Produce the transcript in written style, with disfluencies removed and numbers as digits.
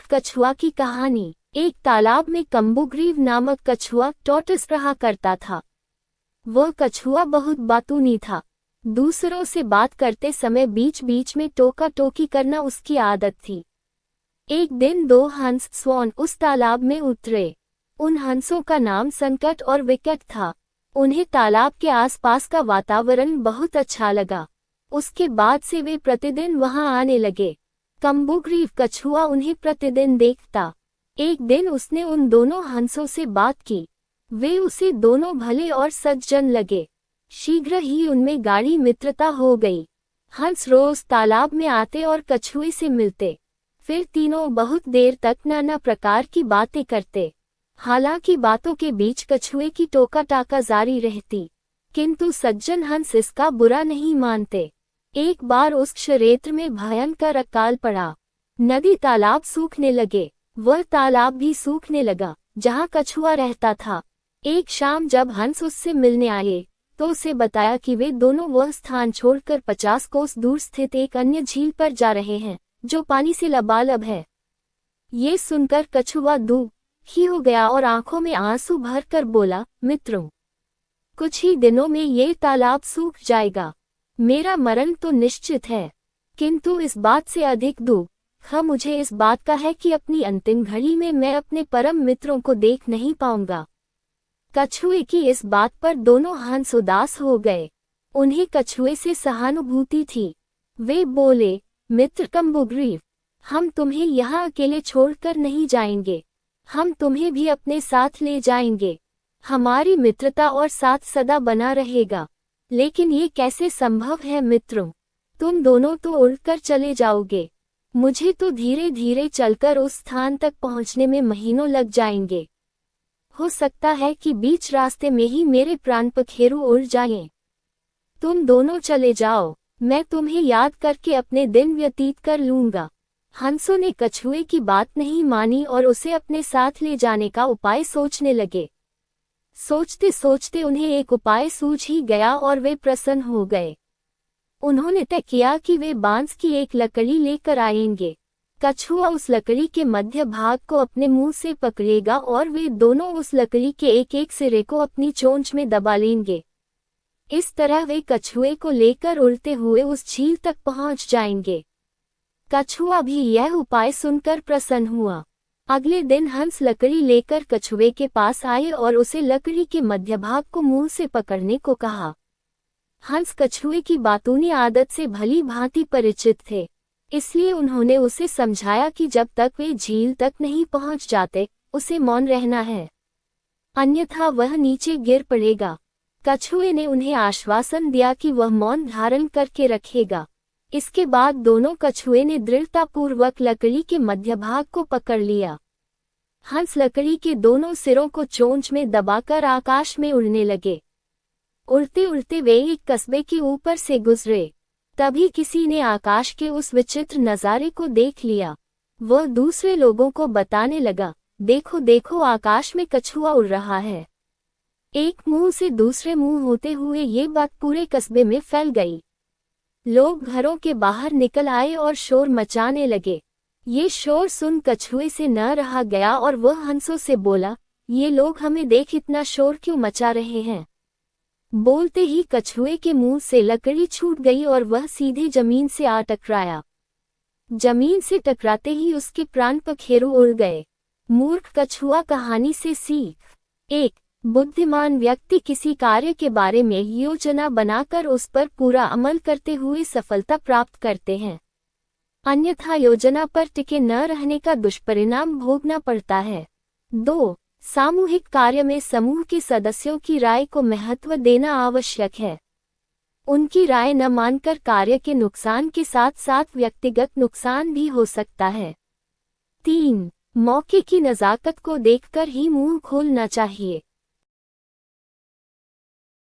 कछुआ की कहानी। एक तालाब में कम्बुग्रीव नामक कछुआ टॉर्टस रहा करता था। वह कछुआ बहुत बातूनी था। दूसरों से बात करते समय बीच बीच में टोका टोकी करना उसकी आदत थी। एक दिन दो हंस स्वॉन उस तालाब में उतरे। उन हंसों का नाम संकट और विकट था। उन्हें तालाब के आसपास का वातावरण बहुत अच्छा लगा। उसके बाद से वे प्रतिदिन वहां आने लगे। कम्बुग्रीव कछुआ उन्हें प्रतिदिन देखता। एक दिन उसने उन दोनों हंसों से बात की। वे उसे दोनों भले और सज्जन लगे। शीघ्र ही उनमें गाढ़ी मित्रता हो गई। हंस रोज तालाब में आते और कछुए से मिलते। फिर तीनों बहुत देर तक नाना प्रकार की बातें करते। हालांकि बातों के बीच कछुए की टोका टाका जारी रहती, किंतु सज्जन हंस इसका बुरा नहीं मानते। एक बार उस क्षेत्र में भयंकर अकाल पड़ा। नदी तालाब सूखने लगे। वह तालाब भी सूखने लगा जहां कछुआ रहता था। एक शाम जब हंस उससे मिलने आए तो उसे बताया कि वे दोनों वह स्थान छोड़कर 50 कोस दूर स्थित एक अन्य झील पर जा रहे हैं जो पानी से लबालब है। ये सुनकर कछुआ दुखी हो गया और आंखों में आंसू भरकर बोला, मित्रों, कुछ ही दिनों में ये तालाब सूख जाएगा। मेरा मरण तो निश्चित है, किंतु इस बात से अधिक दुख मुझे इस बात का है कि अपनी अंतिम घड़ी में मैं अपने परम मित्रों को देख नहीं पाऊंगा। कछुए की इस बात पर दोनों हंस उदास हो गए। उन्हें कछुए से सहानुभूति थी। वे बोले, मित्र कम्बुग्रीव, हम तुम्हें यहाँ अकेले छोड़कर नहीं जाएंगे। हम तुम्हें भी अपने साथ ले जाएंगे। हमारी मित्रता और साथ सदा बना रहेगा। लेकिन ये कैसे संभव है मित्रों? तुम दोनों तो उड़कर चले जाओगे। मुझे तो धीरे धीरे चलकर उस स्थान तक पहुंचने में महीनों लग जाएंगे। हो सकता है कि बीच रास्ते में ही मेरे प्राण पखेरु उड़ जाएं। तुम दोनों चले जाओ, मैं तुम्हें याद करके अपने दिन व्यतीत कर लूंगा। हंसों ने कछुए की बात नहीं मानी और उसे अपने साथ ले जाने का उपाय सोचने लगे। सोचते सोचते उन्हें एक उपाय सूझ ही गया और वे प्रसन्न हो गए। उन्होंने तय किया कि वे बांस की एक लकड़ी लेकर आएंगे। कछुआ उस लकड़ी के मध्य भाग को अपने मुंह से पकड़ेगा और वे दोनों उस लकड़ी के एक एक सिरे को अपनी चोंच में दबा लेंगे। इस तरह वे कछुए को लेकर उड़ते हुए उस झील तक पहुंच जाएंगे। कछुआ भी यह उपाय सुनकर प्रसन्न हुआ। अगले दिन हंस लकड़ी लेकर कछुए के पास आए और उसे लकड़ी के मध्य भाग को मुंह से पकड़ने को कहा। हंस कछुए की बातूनी आदत से भली भांति परिचित थे, इसलिए उन्होंने उसे समझाया कि जब तक वे झील तक नहीं पहुंच जाते उसे मौन रहना है, अन्यथा वह नीचे गिर पड़ेगा। कछुए ने उन्हें आश्वासन दिया कि वह मौन धारण करके रखेगा। इसके बाद दोनों कछुए ने दृढ़तापूर्वक लकड़ी के मध्य भाग को पकड़ लिया। हंस लकड़ी के दोनों सिरों को चोंच में दबाकर आकाश में उड़ने लगे। उड़ते उड़ते वे एक कस्बे के ऊपर से गुजरे। तभी किसी ने आकाश के उस विचित्र नज़ारे को देख लिया। वह दूसरे लोगों को बताने लगा, देखो देखो, आकाश में कछुआ उड़ रहा है। एक मुंह से दूसरे मुंह होते हुए ये बात पूरे कस्बे में फैल गई। लोग घरों के बाहर निकल आए और शोर मचाने लगे। ये शोर सुन कछुए से न रहा गया और वह हंसों से बोला, ये लोग हमें देख इतना शोर क्यों मचा रहे हैं? बोलते ही कछुए के मुंह से लकड़ी छूट गई और वह सीधे जमीन से आ टकराया। जमीन से टकराते ही उसके प्राण पखेरु उड़ गए। मूर्ख कछुआ कहानी से सीख। 1. बुद्धिमान व्यक्ति किसी कार्य के बारे में योजना बनाकर उस पर पूरा अमल करते हुए सफलता प्राप्त करते हैं, अन्यथा योजना पर टिके न रहने का दुष्परिणाम भोगना पड़ता है। 2. सामूहिक कार्य में समूह के सदस्यों की राय को महत्व देना आवश्यक है। उनकी राय न मानकर कार्य के नुकसान के साथ साथ व्यक्तिगत नुकसान भी हो सकता है। 3. मौके की नज़ाकत को देखकर ही मुंह खोलना चाहिए।